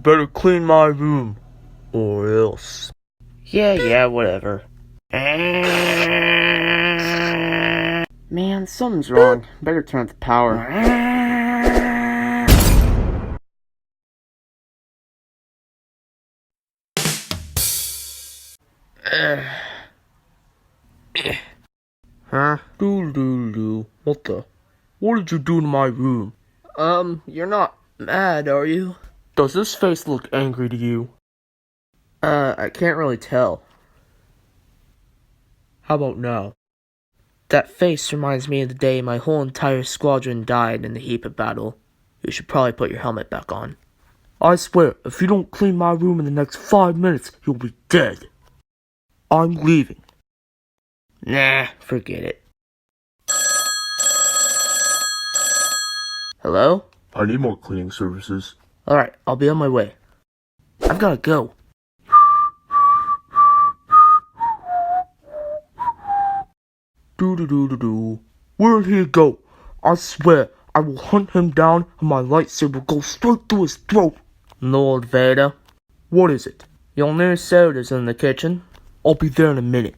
better clean my room, or else. Yeah, whatever. Man, something's wrong. Better turn off the power. Huh? Doodle-doo-doo. What the? What did you do to my room? You're not mad, are you? Does this face look angry to you? I can't really tell. How about now? That face reminds me of the day my whole entire squadron died in the Heap battle. You should probably put your helmet back on. I swear, if you don't clean my room in the next 5 minutes, you'll be dead. I'm leaving. Nah, forget it. Hello? I need more cleaning services. Alright, I'll be on my way. I've gotta go. Doo-doo-doo-doo-doo. Where'd he go? I swear, I will hunt him down and my lightsaber will go straight through his throat. Lord Vader, What is it? your new soda's in the kitchen. I'll be there in a minute.